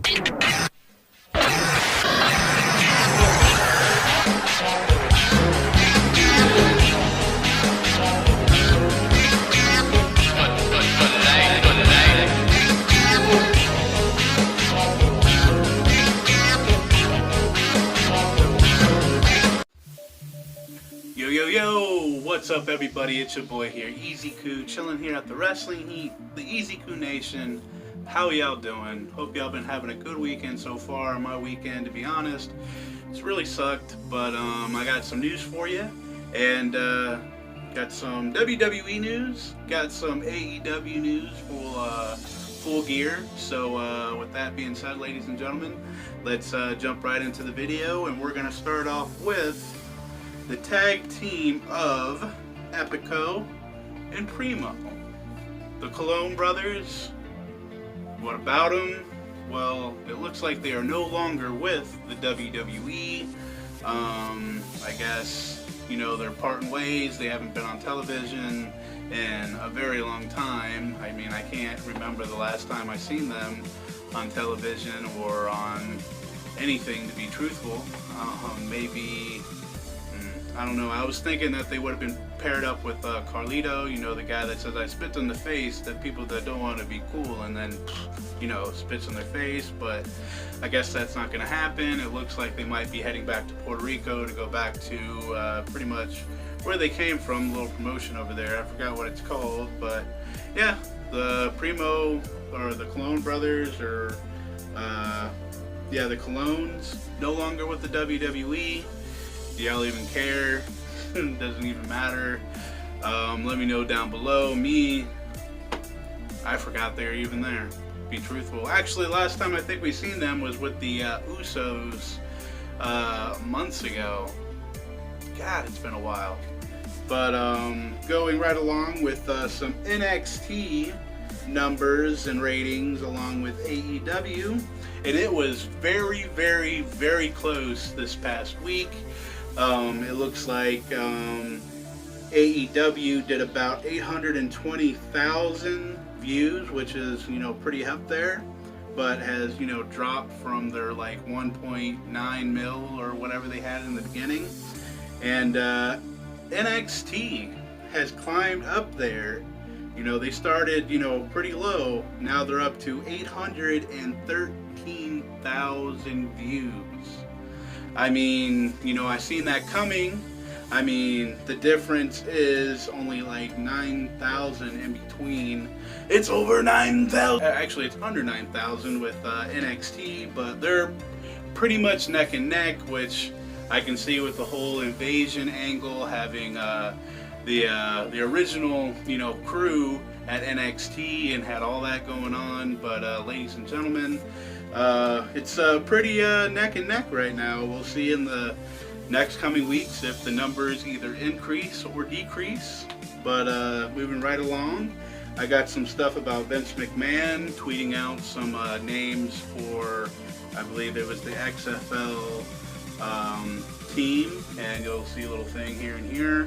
Yo, what's up everybody? It's your boy here, Easy Koo, chilling here at the Wrestling Heat, the Easy Koo Nation. How y'all doing? Hope y'all been having a good weekend so far. My weekend, to be honest, it's really sucked, but I got some news for you, and got some WWE news, got some AEW news, full gear. So with that being said, ladies and gentlemen, let's jump right into the video, and we're gonna start off with the tag team of Epico and Primo. The Cologne brothers, what about them? Well, it looks like they are no longer with the WWE. I guess, you know, they're parting ways. They haven't been on television in a very long time. I mean, I can't remember the last time I seen them on television or on anything, to be truthful. Maybe, I don't know, I was thinking that they would have been paired up with Carlito, you know, the guy that says, I spit in the face, that people that don't want to be cool and then, you know, spits in their face, but I guess that's not going to happen. It looks like they might be heading back to Puerto Rico to go back to pretty much where they came from, a little promotion over there. I forgot what it's called, but yeah, the Primo, or the Cologne brothers, or yeah, the Colognes, no longer with the WWE. Do y'all even care? Doesn't even matter. Let me know down below. I forgot they were even there, to be truthful. Actually, last time I think we seen them was with the Usos months ago. God, it's been a while. But going right along with some NXT numbers and ratings along with AEW, and it was very, very, very close this past week. It looks like AEW did about 820,000 views, which is, you know, pretty up there, but has, you know, dropped from their like 1.9 mil or whatever they had in the beginning. And NXT has climbed up there. You know, they started, you know, pretty low. Now they're up to 813,000 views. I mean, you know, I seen that coming. I mean, the difference is only like 9,000 in between. It's over 9,000. Actually, it's under 9,000 with NXT, but they're pretty much neck and neck, which I can see with the whole invasion angle, having the original, you know, crew at NXT and had all that going on. But ladies and gentlemen, it's pretty neck and neck right now. We'll see in the next coming weeks if the numbers either increase or decrease. But moving right along, I got some stuff about Vince McMahon tweeting out some names for, I believe it was the XFL team, and you'll see a little thing here and here.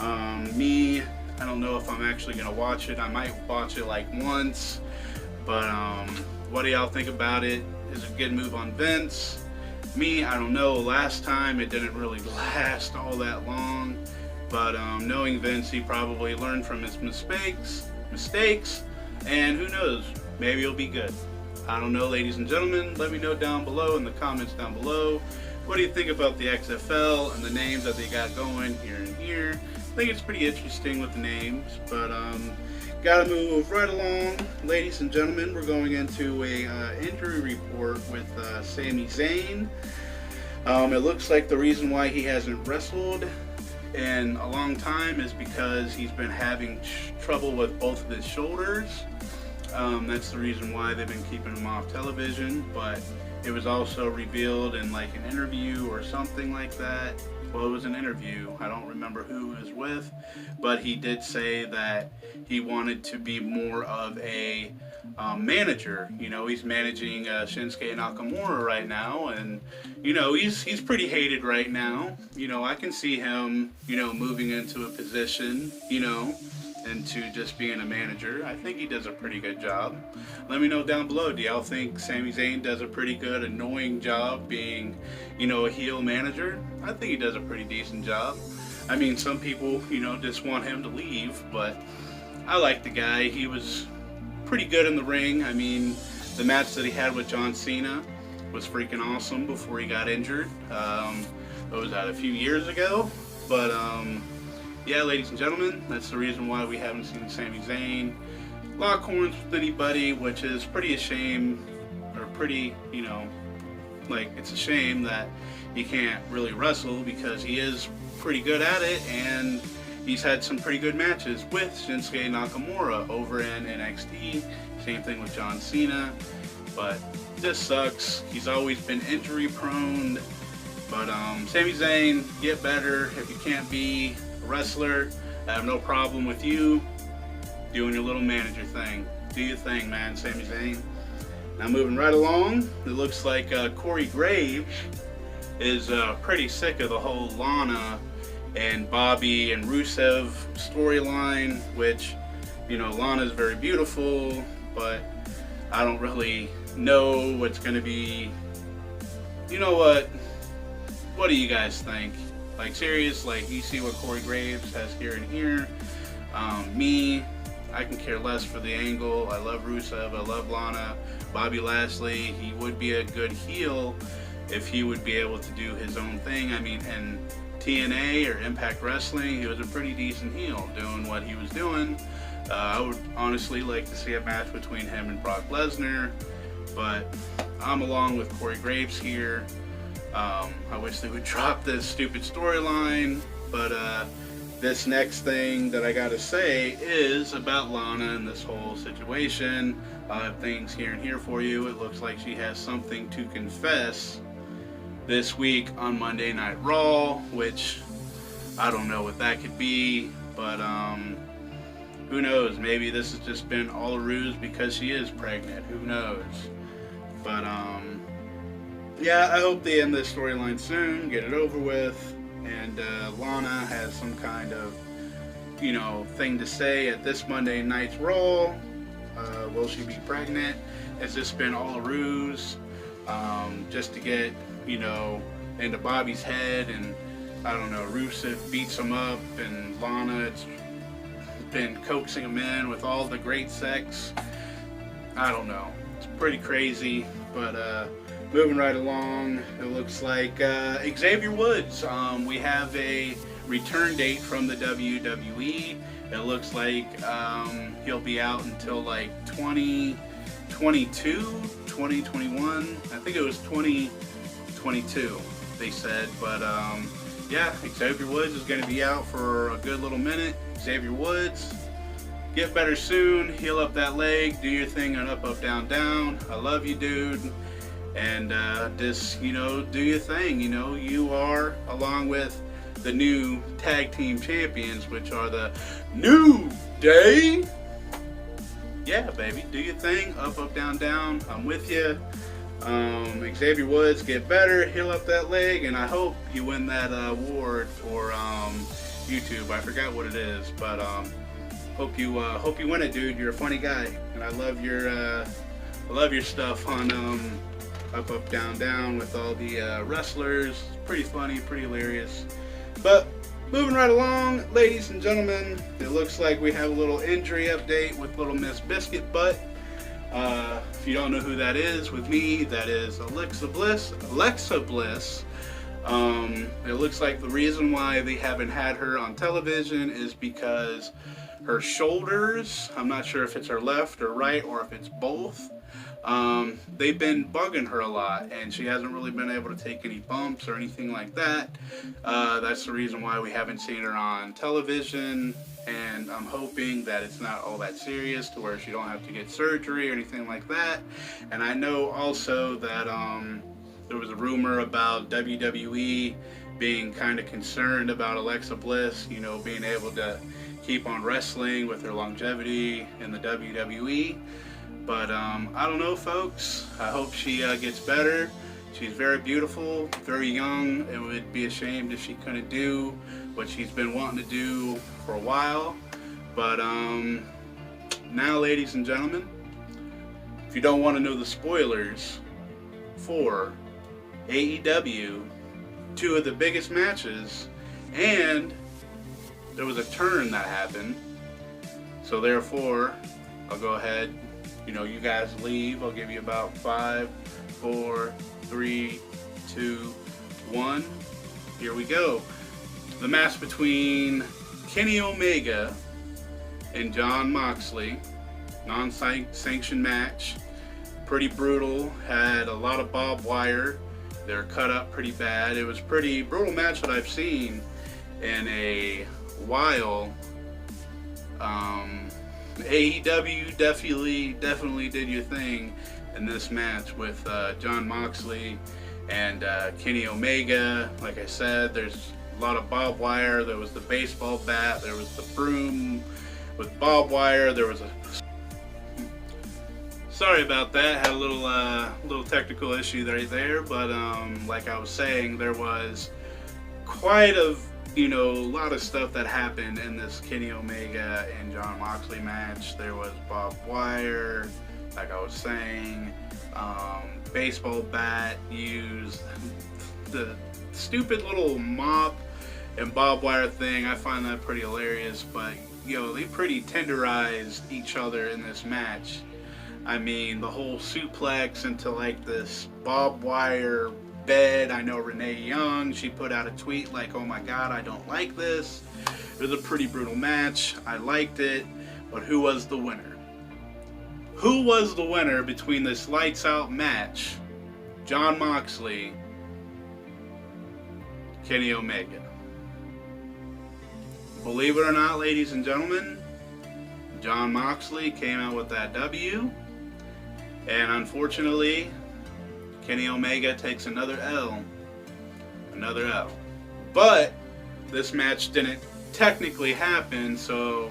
I don't know if I'm actually gonna watch it. I might watch it like once, but what do y'all think about it? Is it a good move on Vince? I don't know. Last time it didn't really last all that long, but knowing Vince, he probably learned from his mistakes, and who knows, maybe it'll be good. I don't know, ladies and gentlemen. Let me know down below in the comments down below. What do you think about the XFL and the names that they got going here and here? I think it's pretty interesting with the names, but gotta move right along, ladies and gentlemen. We're going into a injury report with Sami Zayn. It looks like the reason why he hasn't wrestled in a long time is because he's been having trouble with both of his shoulders. That's the reason why they've been keeping him off television, but it was also revealed in like an interview or something like that. Well, it was an interview. I don't remember who it was with, but he did say that he wanted to be more of a manager. You know, he's managing Shinsuke Nakamura right now, and you know, he's pretty hated right now. You know, I can see him, you know, moving into a position, you know, into just being a manager. I think he does a pretty good job. Let me know down below, do y'all think Sami Zayn does a pretty good, annoying job being, a heel manager? I think he does a pretty decent job. I mean, some people, just want him to leave, but I like the guy. He was pretty good in the ring. I mean, the match that he had with John Cena was freaking awesome before he got injured. What was that, a few years ago? But yeah, ladies and gentlemen, that's the reason why we haven't seen Sami Zayn lock horns with anybody, which is pretty a shame, or pretty, it's a shame that he can't really wrestle, because he is pretty good at it, and he's had some pretty good matches with Shinsuke Nakamura over in NXT. Same thing with John Cena, but this sucks. He's always been injury prone. But Sami Zayn, get better. If you can't be a wrestler, I have no problem with you doing your little manager thing. Do your thing, man, Sami Zayn. Now moving right along, it looks like Corey Graves is pretty sick of the whole Lana and Bobby and Rusev storyline, which, Lana's very beautiful, but I don't really know what's going to be. You know what? What do you guys think? Like, serious, you see what Corey Graves has here and here. Me, I can care less for the angle. I love Rusev, I love Lana. Bobby Lashley, he would be a good heel if he would be able to do his own thing. I mean, in TNA or Impact Wrestling, he was a pretty decent heel doing what he was doing. I would honestly like to see a match between him and Brock Lesnar, but I'm along with Corey Graves here. I wish they would drop this stupid storyline, but this next thing that I gotta say is about Lana and this whole situation. I have things here and here for you. It looks like she has something to confess this week on Monday Night Raw, which I don't know what that could be, but who knows? Maybe this has just been all a ruse because she is pregnant. Who knows? But yeah, I hope they end this storyline soon, get it over with, and Lana has some kind of, thing to say at this Monday Night's Raw. Will she be pregnant? Has this been all a ruse, just to get, into Bobby's head, and I don't know, Rusev beats him up, and Lana's been coaxing him in with all the great sex. I don't know. It's pretty crazy, but moving right along, it looks like Xavier Woods. We have a return date from the WWE. It looks like he'll be out until 2022, 2021. I think it was 2022, they said. But yeah, Xavier Woods is going to be out for a good little minute. Xavier Woods, get better soon. Heal up that leg. Do your thing on up, up, down, down. I love you, dude. And just, do your thing. You are, along with the new tag team champions, which are the New Day. Yeah, baby, do your thing. Up, up, down, down. I'm with you. Xavier Woods, get better, heal up that leg, and I hope you win that award for YouTube. I forgot what it is, but hope you win it, dude. You're a funny guy, and I love your stuff on Up, Up, Down, Down with all the wrestlers. Pretty funny, pretty hilarious. But moving right along, ladies and gentlemen, it looks like we have a little injury update with little Miss Biscuit Butt. If you don't know who that is, with me, that is Alexa Bliss. It looks like the reason why they haven't had her on television is because her shoulders, I'm not sure if it's her left or right or if it's both, they've been bugging her a lot, and she hasn't really been able to take any bumps or anything like that. That's the reason why we haven't seen her on television, and I'm hoping that it's not all that serious to where she don't have to get surgery or anything like that. And I know also that there was a rumor about WWE being kind of concerned about Alexa Bliss, being able to keep on wrestling with her longevity in the WWE. But I don't know, folks. I hope she gets better. She's very beautiful, very young. It would be a shame if she couldn't do what she's been wanting to do for a while. But now, ladies and gentlemen, if you don't want to know the spoilers for AEW, two of the biggest matches, and there was a turn that happened. So therefore, I'll go ahead. You guys leave. I'll give you about 5, 4, 3, 2, 1. Here we go. The match between Kenny Omega and Jon Moxley. Non-sanctioned match. Pretty brutal. Had a lot of barbed wire. They're cut up pretty bad. It was a pretty brutal match that I've seen in a while. AEW definitely did your thing in this match with Jon Moxley and Kenny Omega. Like I said, there's a lot of barbed wire. There was the baseball bat. There was the broom with barbed wire. There was a... Sorry about that. Had a little technical issue right there. But like I was saying, there was quite a lot of stuff that happened in this Kenny Omega and Jon Moxley match. There was barbed wire, like I was saying, baseball bat used, the stupid little mop and barbed wire thing. I find that pretty hilarious, but they pretty tenderized each other in this match. I mean, the whole suplex into like this barbed wire bed. I know Renee Young, she put out a tweet like, oh my god, I don't like this. It was a pretty brutal match. I liked it, but who was the winner? Who was the winner between this lights out match? Jon Moxley, Kenny Omega. Believe it or not, ladies and gentlemen, Jon Moxley came out with that W, and unfortunately, Kenny Omega takes another L. Another L. But this match didn't technically happen, so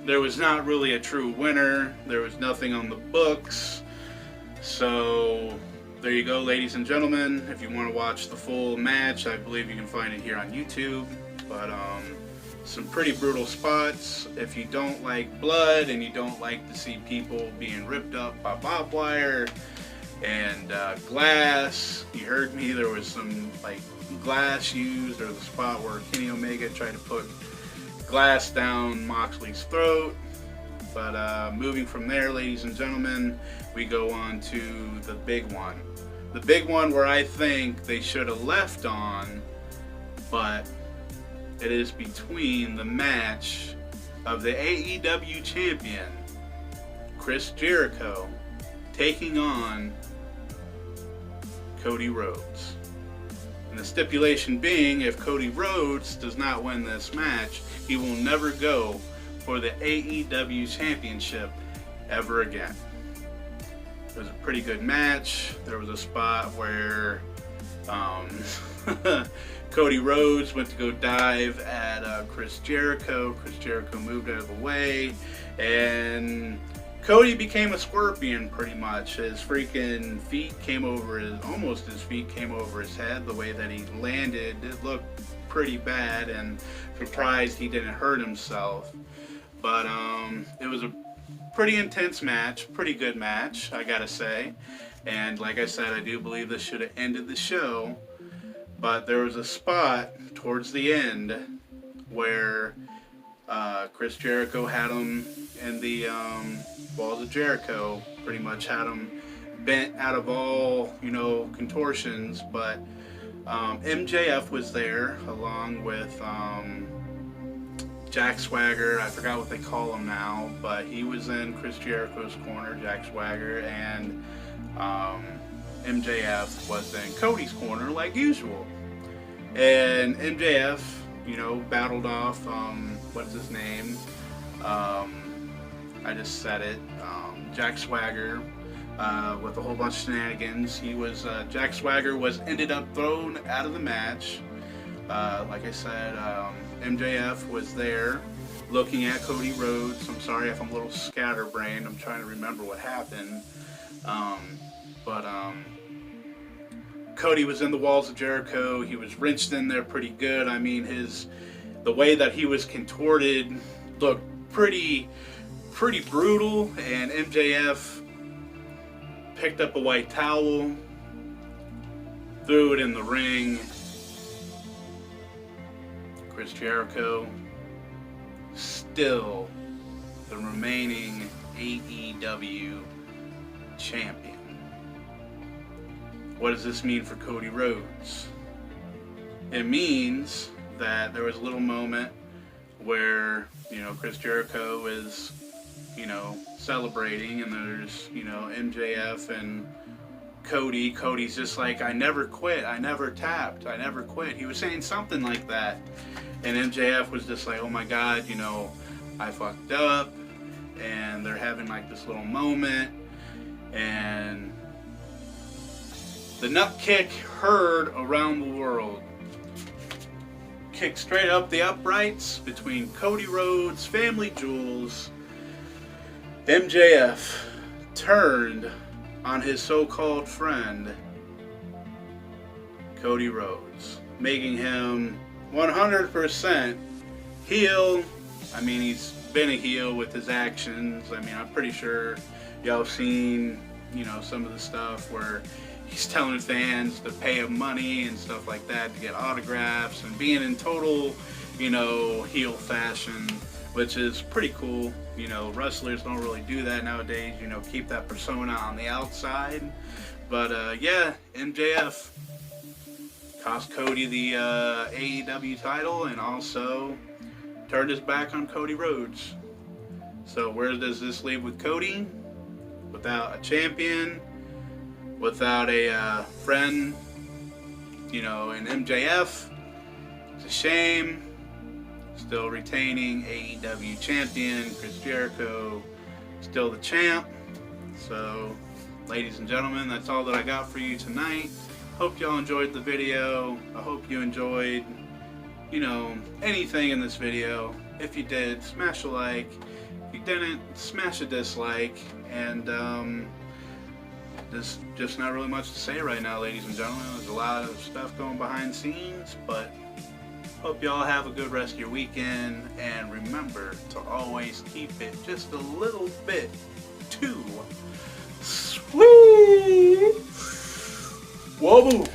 there was not really a true winner. There was nothing on the books. So there you go, ladies and gentlemen. If you want to watch the full match, I believe you can find it here on YouTube. But some pretty brutal spots. If you don't like blood and you don't like to see people being ripped up by barbed wire and glass, you heard me, there was some like glass used. There was a spot where Kenny Omega tried to put glass down Moxley's throat. But moving from there, ladies and gentlemen, we go on to the big one. The big one where I think they should have left on, but it is between the match of the AEW champion, Chris Jericho, taking on Cody Rhodes. And the stipulation being, if Cody Rhodes does not win this match, he will never go for the AEW championship ever again. It was a pretty good match. There was a spot where Cody Rhodes went to go dive at Chris Jericho. Chris Jericho moved out of the way, and Cody became a scorpion pretty much. His freaking feet came over almost his feet came over his head. The way that he landed, it looked pretty bad, and surprised he didn't hurt himself. But it was a pretty intense match, pretty good match, I gotta say. And like I said, I do believe this should have ended the show. But there was a spot towards the end where Chris Jericho had him in the Walls of Jericho, pretty much had him bent out of all, contortions. But MJF was there along with Jack Swagger. I forgot what they call him now, but he was in Chris Jericho's corner, Jack Swagger, and MJF was in Cody's corner like usual. And MJF, battled off, what's his name? I just said it. Jack Swagger, with a whole bunch of shenanigans. Jack Swagger ended up thrown out of the match. Like I said, MJF was there looking at Cody Rhodes. I'm sorry if I'm a little scatterbrained. I'm trying to remember what happened. But Cody was in the Walls of Jericho. He was wrenched in there pretty good. I mean, the way that he was contorted looked pretty brutal, and MJF picked up a white towel, threw it in the ring. Chris Jericho, still the remaining AEW champion. What does this mean for Cody Rhodes? It means that there was a little moment where, Chris Jericho is, celebrating, and there's, MJF and Cody. Cody's just like, I never quit, I never tapped, I never quit. He was saying something like that. And MJF was just like, oh my God, I fucked up. And they're having like this little moment. And the nut kick heard around the world. Kick straight up the uprights between Cody Rhodes, Family Jewels. MJF turned on his so-called friend, Cody Rhodes, making him 100% heel. I mean, he's been a heel with his actions. I mean, I'm pretty sure y'all have seen, some of the stuff where he's telling fans to pay him money and stuff like that to get autographs, and being in total, heel fashion, which is pretty cool. Wrestlers don't really do that nowadays, keep that persona on the outside. But yeah, MJF cost Cody the AEW title, and also turned his back on Cody Rhodes. So where does this leave with Cody? Without a champion, without a friend, in MJF. It's a shame. Still retaining AEW champion Chris Jericho, still the champ. So, ladies and gentlemen, that's all that I got for you tonight. Hope y'all enjoyed the video. I hope you enjoyed, anything in this video. If you did, smash a like. If you didn't, smash a dislike. And there's just not really much to say right now, ladies and gentlemen. There's a lot of stuff going behind the scenes, but hope y'all have a good rest of your weekend, and remember to always keep it just a little bit too sweet. Whoa.